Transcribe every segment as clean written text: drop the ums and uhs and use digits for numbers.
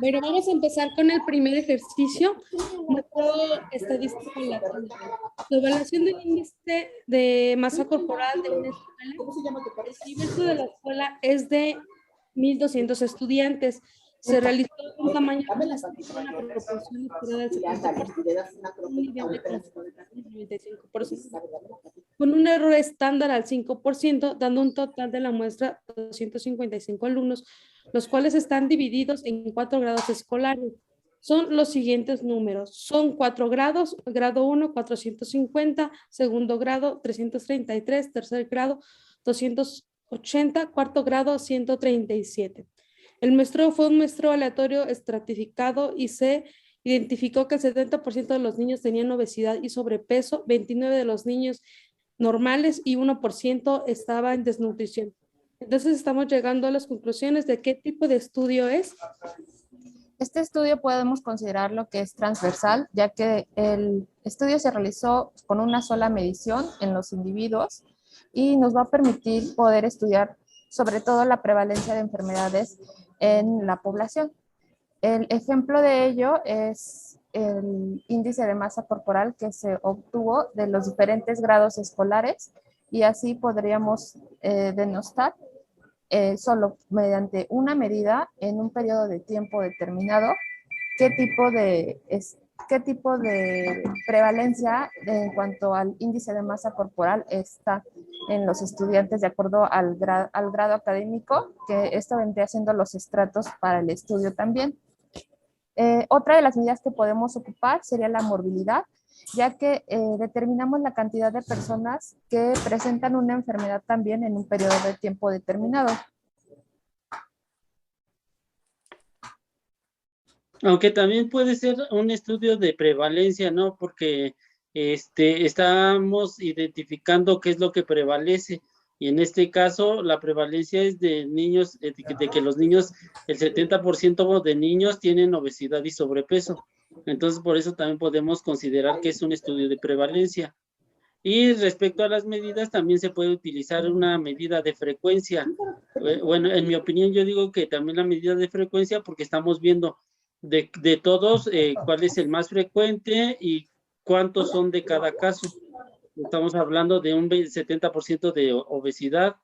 Bueno, vamos a empezar con el primer ejercicio, método estadístico aleatorio. La evaluación del índice de masa corporal de una escuela. El universo de la escuela es de 1,200 estudiantes. Se realizó un tamaño de una proporción esperada del 70%, un nivel de confianza del 95%, con un error estándar al 5%, dando un total de la muestra 255 alumnos, los cuales están divididos en 4 grados escolares. Son los siguientes números. Son 4 grados, grado 1, 450, segundo grado, 333, tercer grado, 280, cuarto grado, 137. El muestreo fue un muestreo aleatorio estratificado y se identificó que el 70% de los niños tenían obesidad y sobrepeso, 29% de los niños normales y 1% estaba en desnutrición. Entonces estamos llegando a las conclusiones de qué tipo de estudio es. Este estudio podemos considerarlo que es transversal, ya que el estudio se realizó con una sola medición en los individuos y nos va a permitir poder estudiar sobre todo la prevalencia de enfermedades en la población. El ejemplo de ello es el índice de masa corporal que se obtuvo de los diferentes grados escolares y así podríamos denostar solo mediante una medida en un periodo de tiempo determinado qué tipo de prevalencia en cuanto al índice de masa corporal está en los estudiantes de acuerdo al grado académico, que esto vendría siendo los estratos para el estudio también. Otra de las medidas que podemos ocupar sería la morbilidad, ya que determinamos la cantidad de personas que presentan una enfermedad también en un periodo de tiempo determinado. Aunque también puede ser un estudio de prevalencia, ¿no? Porque estamos identificando qué es lo que prevalece. Y en este caso, la prevalencia es de niños, de que los niños, el 70% de niños tienen obesidad y sobrepeso. Entonces, por eso también podemos considerar que es un estudio de prevalencia. Y respecto a las medidas, también se puede utilizar una medida de frecuencia. Bueno, en mi opinión, yo digo que también la medida de frecuencia, porque estamos viendo de todos cuál es el más frecuente y cuántos son de cada caso. Estamos hablando de un 70% de obesidad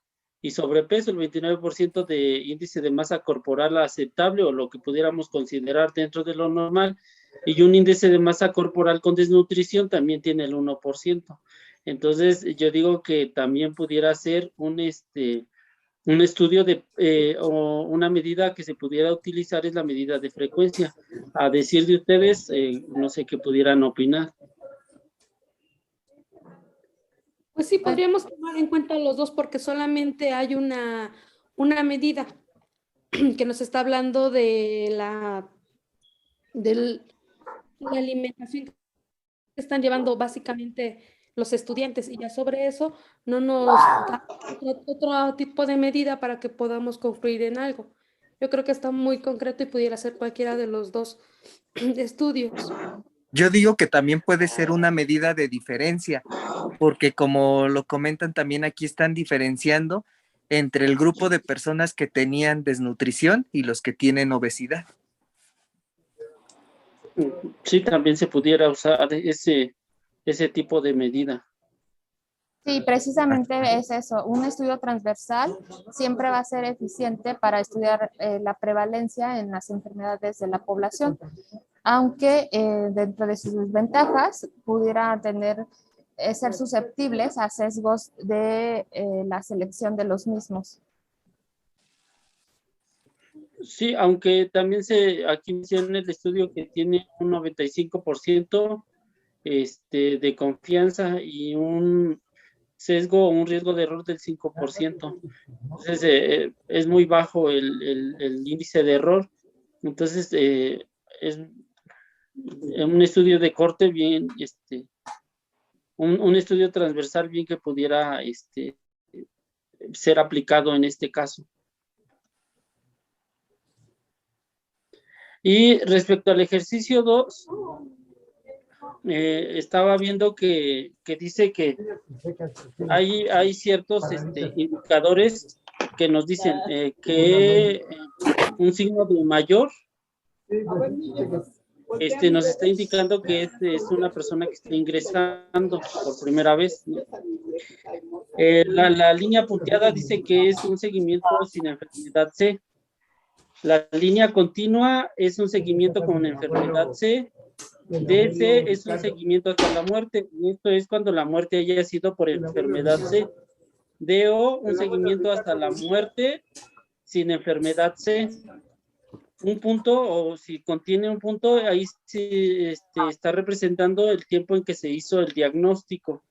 y sobrepeso, el 29% de índice de masa corporal aceptable o lo que pudiéramos considerar dentro de lo normal, y un índice de masa corporal con desnutrición también tiene el 1%. Entonces, yo digo que también pudiera ser un estudio o una medida que se pudiera utilizar es la medida de frecuencia. A decir de ustedes, no sé qué pudieran opinar. Pues sí, podríamos tomar en cuenta los dos porque solamente hay una medida que nos está hablando de la alimentación que están llevando básicamente los estudiantes, y ya sobre eso no nos da otro tipo de medida para que podamos concluir en algo. Yo creo que está muy concreto y pudiera ser cualquiera de los dos estudios. Yo digo que también puede ser una medida de diferencia, porque como lo comentan también aquí están diferenciando entre el grupo de personas que tenían desnutrición y los que tienen obesidad. Sí, también se pudiera usar ese tipo de medida. Sí, precisamente es eso. Un estudio transversal siempre va a ser eficiente para estudiar la prevalencia en las enfermedades de la población, aunque dentro de sus ventajas pudiera ser susceptibles a sesgos de la selección de los mismos. Sí, aunque también aquí menciona el estudio que tiene un 95% de confianza y un sesgo o un riesgo de error del 5%. Entonces, es muy bajo el índice de error. Entonces, es un estudio de corte bien, un estudio transversal bien que pudiera ser aplicado en este caso. Y respecto al ejercicio 2, estaba viendo que dice que hay ciertos indicadores que nos dicen que un signo de mayor nos está indicando que es una persona que está ingresando por primera vez. La línea punteada dice que es un seguimiento sin enfermedad C. La línea continua es un seguimiento con enfermedad C. DC es un seguimiento hasta la muerte. Y esto es cuando la muerte haya sido por enfermedad C. DO, un seguimiento hasta la muerte sin enfermedad C. Un punto, o si contiene un punto, ahí sí está representando el tiempo en que se hizo el diagnóstico.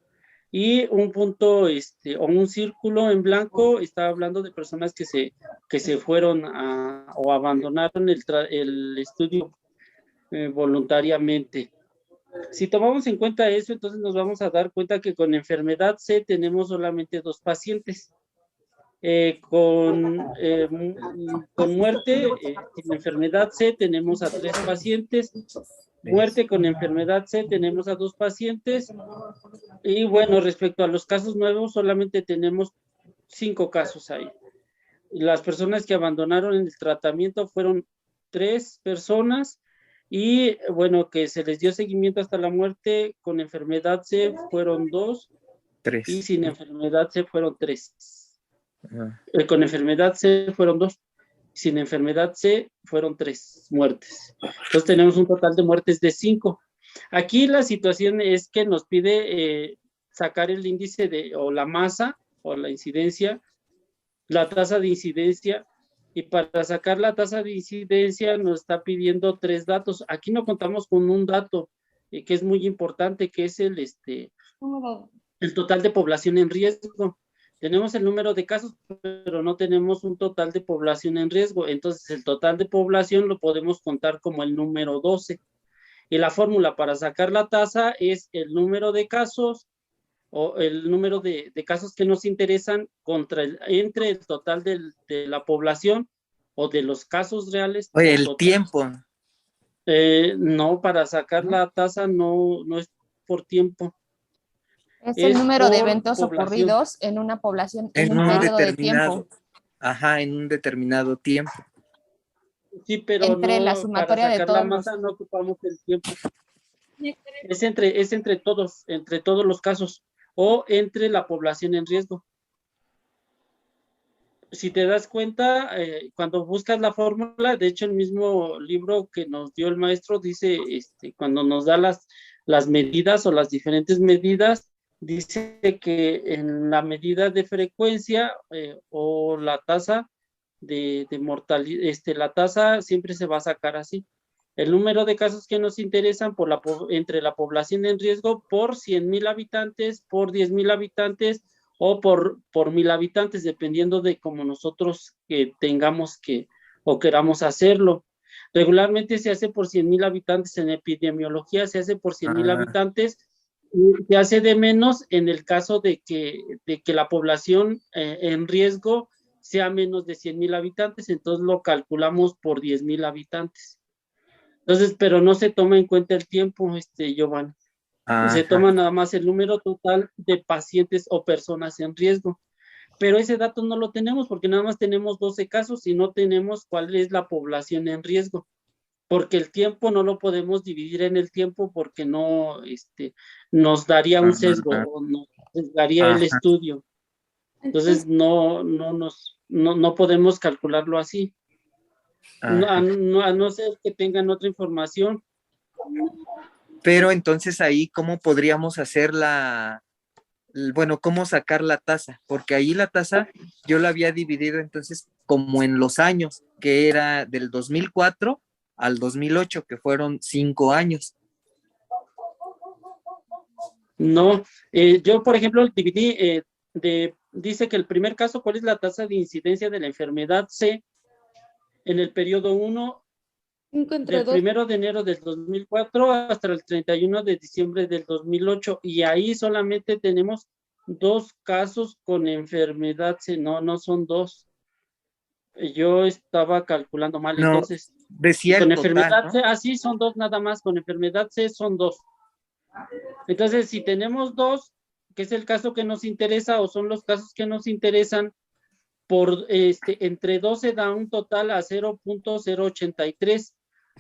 Y un punto, o un círculo en blanco, está hablando de personas que se fueron o abandonaron el estudio voluntariamente. Si tomamos en cuenta eso, entonces nos vamos a dar cuenta que con enfermedad C tenemos solamente 2 pacientes. Con muerte, sin enfermedad C tenemos a 3 pacientes. Muerte con enfermedad C tenemos a 2 pacientes. Y bueno, respecto a los casos nuevos, solamente tenemos 5 casos ahí. Las personas que abandonaron el tratamiento fueron 3 personas. Y bueno, que se les dio seguimiento hasta la muerte con enfermedad C fueron 2. 3. Y sin enfermedad C fueron 3. Con enfermedad C fueron 2. Sin enfermedad C fueron 3 muertes. Entonces tenemos un total de muertes de 5. Aquí la situación es que nos pide sacar el índice o la masa o la incidencia, la tasa de incidencia. Y para sacar la tasa de incidencia nos está pidiendo 3 datos. Aquí no contamos con un dato que es muy importante, que es el total de población en riesgo. Tenemos el número de casos, pero no tenemos un total de población en riesgo. Entonces, el total de población lo podemos contar como el número 12. Y la fórmula para sacar la tasa es el número de casos o el número de casos que nos interesan entre el total de la población o de los casos reales. Oye, el tiempo. No, para sacar la tasa no es por tiempo. Es el número de por eventos población. ocurridos en una población En un un periodo de determinado. tiempo. Ajá, en un determinado tiempo. Sí, pero Entre no, la sumatoria para de sacar la todos masa no ocupamos el tiempo. Es entre todos los casos o entre la población en riesgo. Si te das cuenta, cuando buscas la fórmula, de hecho el mismo libro que nos dio el maestro dice, cuando nos da las medidas o las diferentes medidas, dice que en la medida de frecuencia o la tasa de mortalidad, la tasa siempre se va a sacar así. El número de casos que nos interesan entre la población en riesgo por 100,000 habitantes, por 10,000 habitantes o por 1,000 habitantes, dependiendo de cómo nosotros tengamos o queramos hacerlo. Regularmente se hace por 100,000 habitantes en epidemiología, se hace por 100,000 habitantes, y se hace de menos en el caso de que la población en riesgo sea menos de 100,000 habitantes, entonces lo calculamos por 10,000 habitantes. Entonces, pero no se toma en cuenta el tiempo, Giovanni. Se toma nada más el número total de pacientes o personas en riesgo. Pero ese dato no lo tenemos porque nada más tenemos 12 casos y no tenemos cuál es la población en riesgo. Porque el tiempo no lo podemos dividir en el tiempo porque no, nos daría un sesgo o nos sesgaría el estudio. Entonces no podemos calcularlo así. A no ser que tengan otra información. Pero entonces ahí, ¿cómo podríamos hacer cómo sacar la tasa? Porque ahí la tasa yo la había dividido entonces como en los años, que era del 2004 al 2008, que fueron 5 años. No, yo por ejemplo dividí, dice que el primer caso, ¿cuál es la tasa de incidencia de la enfermedad C? En el periodo 1, del 1 de enero del 2004 hasta el 31 de diciembre del 2008, y ahí solamente tenemos 2 casos con enfermedad C, no son 2. Yo estaba calculando mal, no, entonces. Decía con el total, enfermedad ¿no? C, así son 2 nada más, con enfermedad C son 2. Entonces, si tenemos 2, que es el caso que nos interesa o son los casos que nos interesan, entre 12 da un total a 0.083.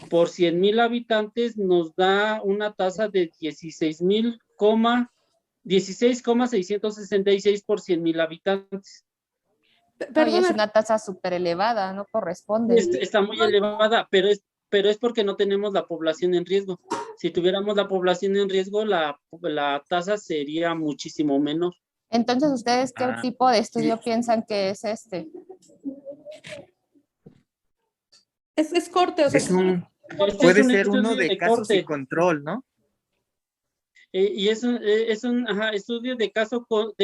por 100,000 habitantes nos da una tasa de 16,666 por 100,000 habitantes. No, y es Perdona, una tasa súper elevada, no corresponde. Está muy elevada, pero es porque no tenemos la población en riesgo. Si tuviéramos la población en riesgo, la tasa sería muchísimo menor. Entonces, ¿ustedes qué Ah, tipo de estudio piensan que es este? es corte, o sea, es un, Este es puede un ser uno estudio de de casos y corte. control, ¿no? Y es un estudio de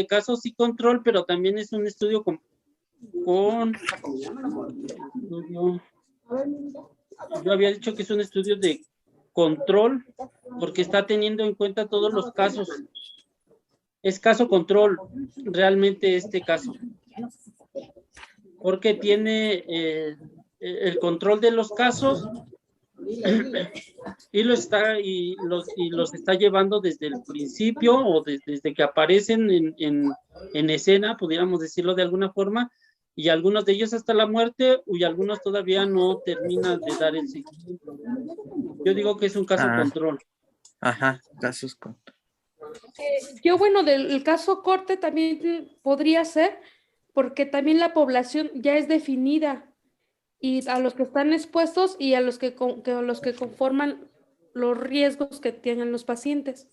casos y control, pero también es un estudio yo había dicho que es un estudio de control, porque está teniendo en cuenta todos los casos. Es caso control, realmente este caso. Porque tiene el control de los casos y los está llevando desde el principio o desde que aparecen en escena, pudiéramos decirlo de alguna forma, y algunos de ellos hasta la muerte y algunos todavía no terminan de dar el seguimiento. Yo digo que es un caso control. Ajá, casos con. yo bueno, del caso corte también podría ser, porque también la población ya es definida y a los que están expuestos y a los que conforman los riesgos que tienen los pacientes.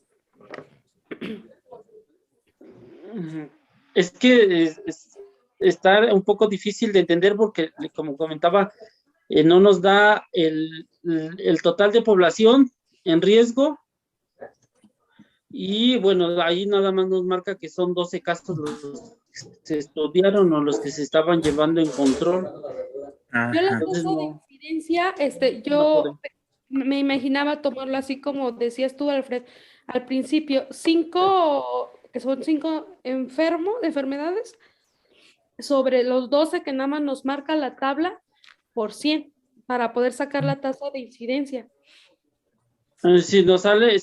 Es que está un poco difícil de entender porque, como comentaba, no nos da el total de población en riesgo. Y bueno, ahí nada más nos marca que son 12 casos los que se estudiaron o los que se estaban llevando en control. Yo la Ajá. tasa de incidencia, No yo me imaginaba tomarlo así como decías tú, Alfred, al principio, que son 5 enfermedades, sobre los 12 que nada más nos marca la tabla por 100 para poder sacar la tasa de incidencia. Si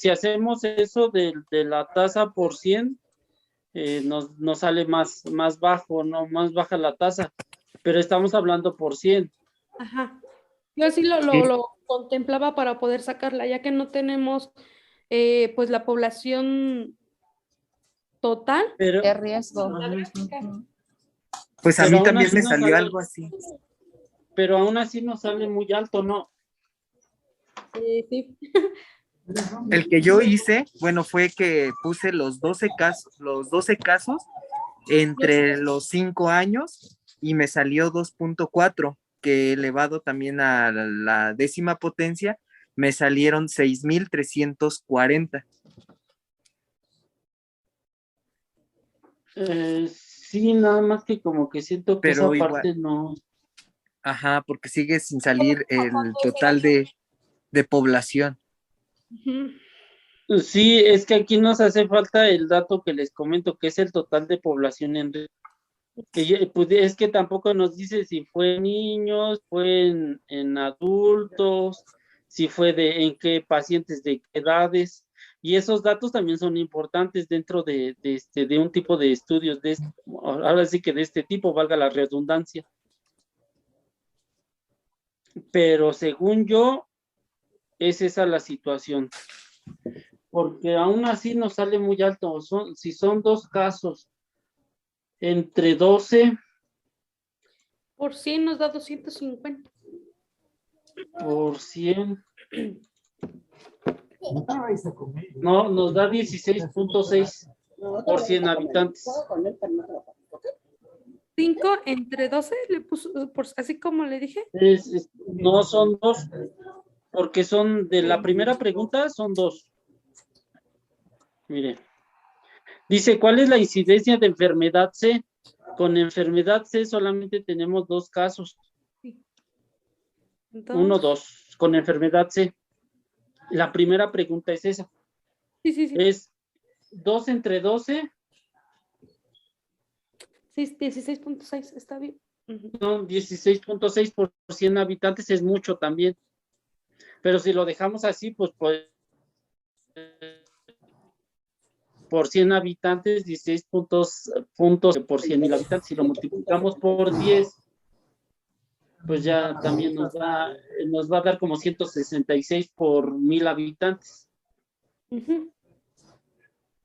hacemos eso de la tasa por 100, nos sale más bajo, ¿no? Más baja la tasa, pero estamos hablando por 100. Ajá. Yo así lo contemplaba para poder sacarla, ya que no tenemos pues la población total. Pero, De riesgo. Pues a pero mí aún también así me nos salió sale, algo así. pero aún así nos sale muy alto, ¿no? Sí. El que yo hice, bueno, fue que puse los 12 casos entre los 5 años y me salió 2.4, que elevado también a la décima potencia, me salieron 6,340. Sí, nada más que como que siento que esa Pero igual, parte no. ajá, porque sigue sin salir el total de población. Ujú. Sí, es que aquí nos hace falta el dato que les comento, que es el total de población en riesgo. Pues, es que tampoco nos dice si fue en niños, fue en adultos, si fue en qué pacientes de qué edades, y esos datos también son importantes dentro de un tipo de estudios ahora sí que de este tipo, valga la redundancia. Pero según yo, es esa la situación, porque aún así nos sale muy alto. Si son 2 casos entre 12 Por 100 nos da 250. por 100, no, nos da 16.6 por 100 habitantes. 5 entre 12, le puso, así como le dije. No son 2, porque son de la primera pregunta, son 2. Mire, dice, ¿cuál es la incidencia de enfermedad C? Con enfermedad C solamente tenemos 2 casos. Entonces, 1, 2, con enfermedad C. La primera pregunta es esa. sí. Es 2 entre 12. Sí, 16.6, está bien. Son 16.6 por 100 habitantes, es mucho también. Pero si lo dejamos así, pues por 100 habitantes, 16 puntos por 100,000 habitantes. Si lo multiplicamos por 10, pues ya también nos va a dar como 166 por 1000 habitantes. Ujú.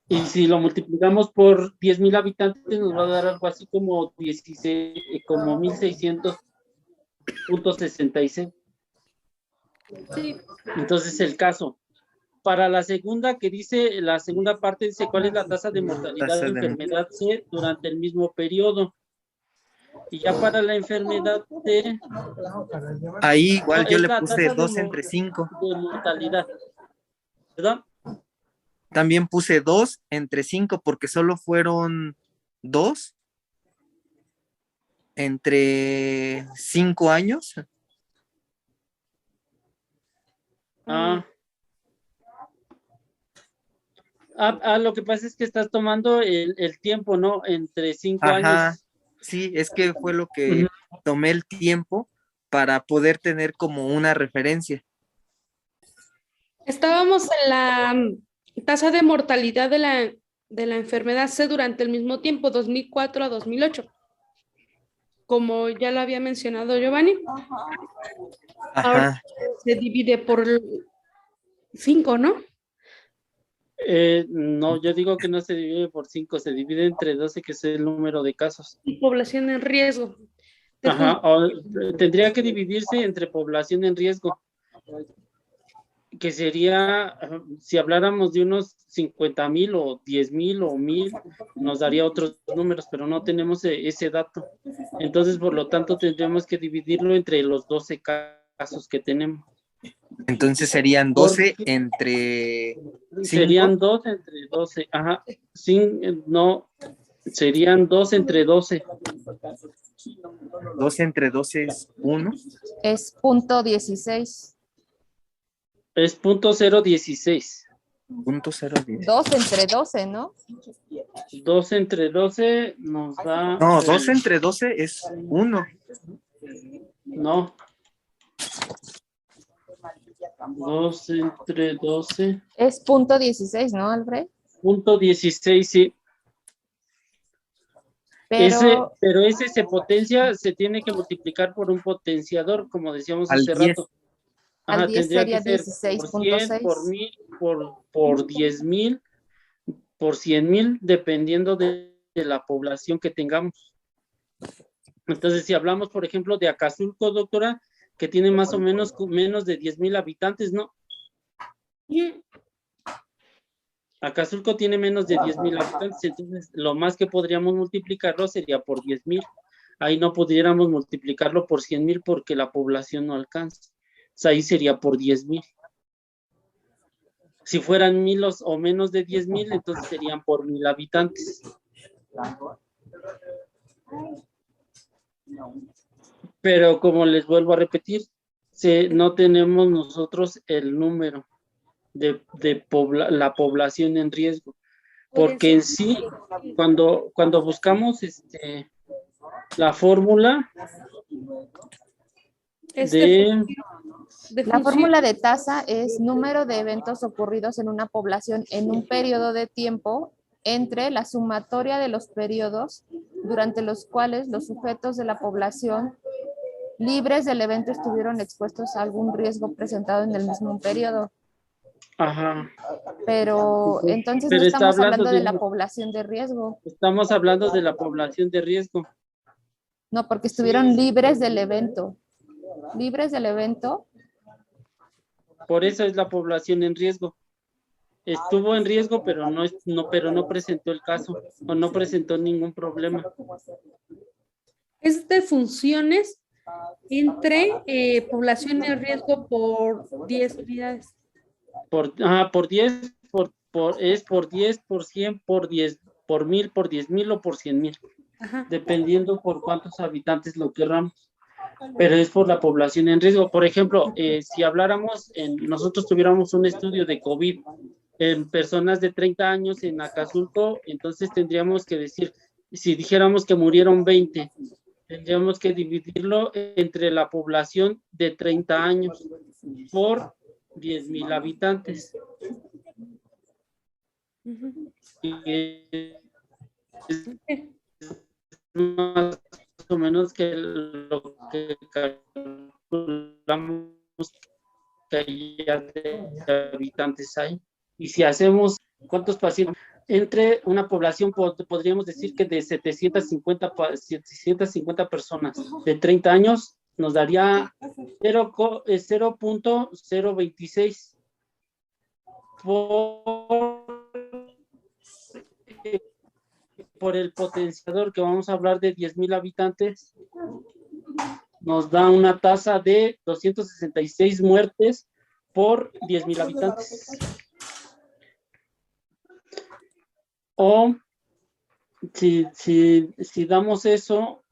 Y si lo multiplicamos por 10,000 habitantes, nos va a dar algo así como 16, como 1600.66. Sí. Entonces, el caso. Para la segunda, la segunda parte dice cuál es la tasa de mortalidad de enfermedad C durante el mismo periodo. Y ya para la enfermedad D, Ahí igual yo es le la puse tasa 2 entre 5. de mortalidad. ¿Perdón? También puse 2 entre 5 porque solo fueron 2 entre 5 años. Ah. Lo que pasa es que estás tomando el tiempo, ¿no? Entre 5 Ajá, años. sí, es que fue lo que Ujú. tomé el tiempo para poder tener como una referencia. Estábamos en la tasa de mortalidad de la enfermedad C durante el mismo tiempo, 2004 a 2008. Como ya lo había mencionado Giovanni, ahora Ajá, se divide por 5, ¿no? No, yo digo que no se divide por 5, se divide entre 12, que es el número de casos. Y población en riesgo. Ajá, tendría que dividirse entre población en riesgo, que sería, si habláramos de unos 50,000 o 10,000 o 1,000, nos daría otros números, pero no tenemos ese dato. Entonces, por lo tanto, tendríamos que dividirlo entre los 12 casos que tenemos. entonces serían 12 entre 5. Serían 2 entre 12, ajá, no, serían 2 entre 12. 12 entre 12 es 1. Es .16. Es .016. Punto 010. 2 entre 12, ¿no? 2 entre 12 nos da... No, 12 entre 12 es 1. No. 2 entre 12. Es .16, ¿no, Alfred? .16, sí. Pero Pero ese se potencia, se tiene que multiplicar por un potenciador, como decíamos Al hace 10. rato. al Ajá, 10 tendría que sería ser por 100, por 16.6. 1000, por 10,000, por 100,000, dependiendo de la población que tengamos. Entonces, si hablamos, por ejemplo, de Acazulco, doctora, que tiene más o menos de 10,000 habitantes, ¿no? Acazulco tiene menos de 10,000 habitantes, entonces lo más que podríamos multiplicarlo sería por 10,000. Ahí no pudiéramos multiplicarlo por 100,000 porque la población no alcanza. O sea, ahí sería por 10,000. Si fueran 1,000 o menos de 10,000, entonces serían por 1,000 habitantes. Pero como les vuelvo a repetir, no tenemos nosotros el número de la población en riesgo. Porque en sí, cuando buscamos la fórmula la fórmula de tasa es número de eventos ocurridos en una población en un periodo de tiempo entre la sumatoria de los periodos durante los cuales los sujetos de la población libres del evento estuvieron expuestos a algún riesgo presentado en el mismo periodo. Ajá. Pero entonces no Pero estamos hablando de la población de riesgo. Estamos hablando de la población de riesgo. No, porque estuvieron libres del evento. Libres del evento. Por eso es la población en riesgo. Estuvo en riesgo, pero no presentó el caso o no presentó ningún problema. Es de funciones entre población en riesgo por 10 unidades. Por 10, es por 10, por 100, por 10, por 1,000, por 10,000 o por 100,000. Dependiendo por cuántos habitantes lo querramos. Pero es por la población en riesgo. Por ejemplo, si habláramos, nosotros tuviéramos un estudio de COVID en personas de 30 años en Acazulco, entonces tendríamos que decir, si dijéramos que murieron 20, tendríamos que dividirlo entre la población de 30 años por 10,000 habitantes. Es más o menos que lo que calculamos que ya de habitantes hay. Y si hacemos, ¿cuántos pacientes? Entre una población, podríamos decir que de 750 personas de 30 años, nos daría 0.026 por el potenciador, que vamos a hablar de 10,000 habitantes, nos da una tasa de 266 muertes por 10,000 habitantes. O si damos eso,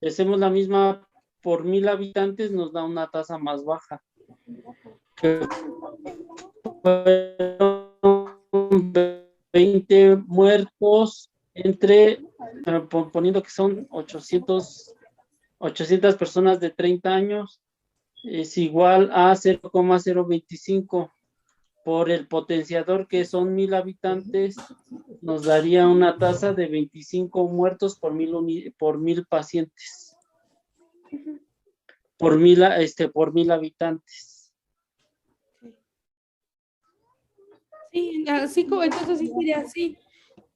hacemos la misma por 1,000 habitantes, nos da una tasa más baja. Que fueron 20 muertos entre, poniendo que son 800 personas de 30 años, es igual a 0,025 por el potenciador, que son 1,000 habitantes, nos daría una tasa de 25 muertos por 1,000 pacientes, por 1,000 habitantes. Sí, así entonces sí sería así.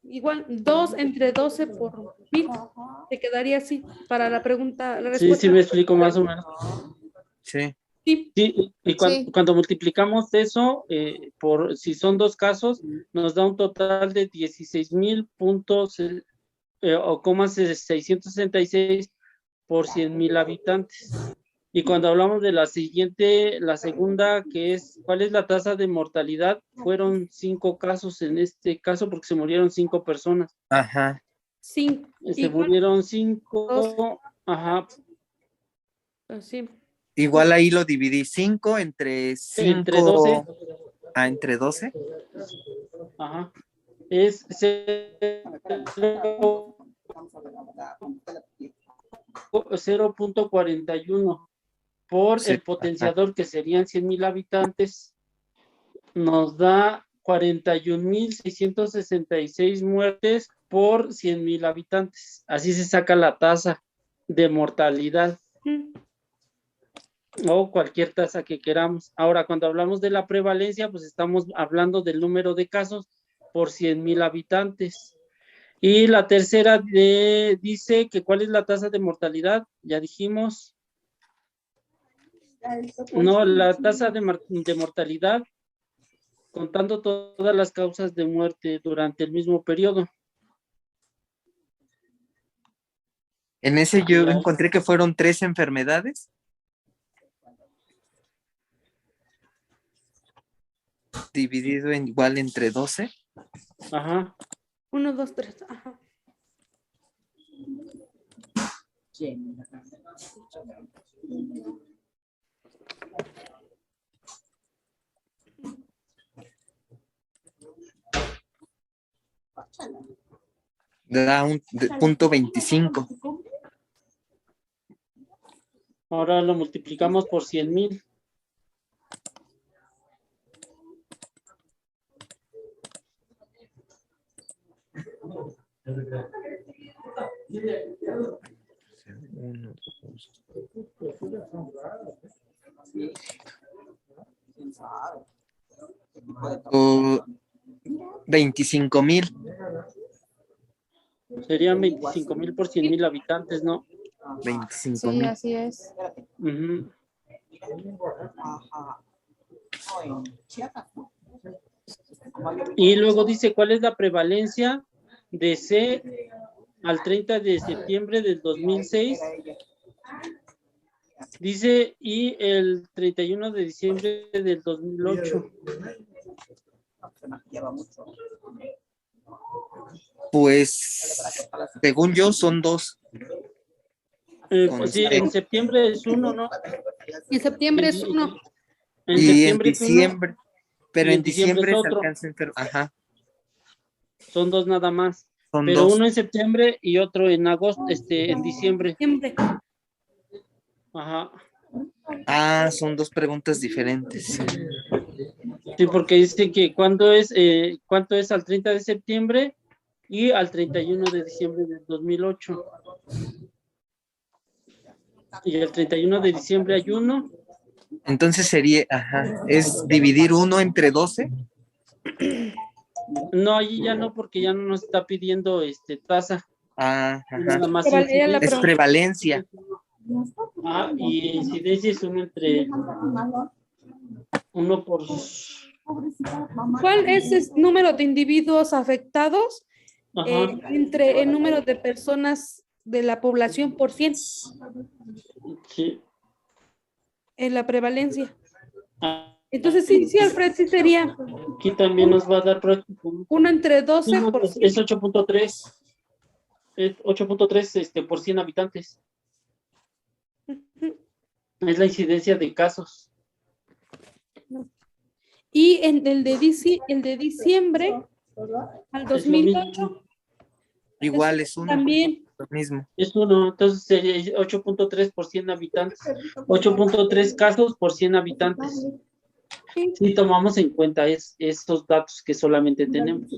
Igual 2 entre 12 por 1,000. Te quedaría así para la pregunta, la respuesta. Sí, me explico más o menos. Sí. Sí. Sí, y cuando multiplicamos eso, si son 2 casos, nos da un total de 16,000 puntos, o 666 por 100,000 habitantes. Y cuando hablamos de la segunda, que es, ¿cuál es la tasa de mortalidad? Fueron 5 casos en este caso, porque se murieron 5 personas. Ajá. Sí. Se murieron 5, ajá. Sí. Igual ahí lo dividí 5 entre 5. Entre 12. Entre 12. Ajá. Es 0.41 por el potenciador, que serían 100,000 habitantes, nos da 41,666 muertes por 100,000 habitantes. Así se saca la tasa de mortalidad. O cualquier tasa que queramos. Ahora, cuando hablamos de la prevalencia, pues estamos hablando del número de casos por 100,000 habitantes. Y la tercera dice que ¿cuál es la tasa de mortalidad? Ya dijimos. No, la tasa de mortalidad contando todas las causas de muerte durante el mismo periodo. En ese yo encontré que fueron 3 enfermedades. Dividido igual entre 12. Ajá. 1, 2, 3. Ajá. Da un punto 25. Ahora lo multiplicamos por 100,000. O 25,000. Serían 25,000 por 100,000 habitantes, ¿no? 25,000. Sí, así es. Uh-huh. Y luego dice, ¿cuál es la prevalencia de C al 30 de septiembre del 2006? Dice, y el 31 de diciembre del 2008. Pues, según yo, son 2. Pues sí, en septiembre es 1, ¿no? En septiembre es 1. En y septiembre en diciembre, es 1, pero y en diciembre es se otro. alcanza enfermo. Ajá. Son 2 nada más. Son Pero 2. uno en septiembre y otro en agosto, en diciembre. Ajá. Ah, son 2 preguntas diferentes. Sí, porque dice que cuánto es al 30 de septiembre y al 31 de diciembre del 2008. Y el 31 de diciembre hay 1. Entonces sería, es dividir 1 entre 12. No, allí ya no, porque ya no nos está pidiendo tasa. Nada más Es prevalencia. Y incidencia es 1 entre 1 por... ¿Cuál es el número de individuos afectados entre el número de personas de la población por 100? Sí. En la prevalencia. Entonces, sí, Alfred, sí sería. Aquí también nos va a dar práctico. 1 entre 12 por 100. Es 8.3. Es 8.3 por 100 habitantes. Es la incidencia de casos. Y en el de diciembre al 2008. Igual es 1. También. Lo mismo. Es 1, entonces sería 8.3 por 100 habitantes. 8.3 casos por 100 habitantes. Si tomamos en cuenta esos datos que solamente tenemos.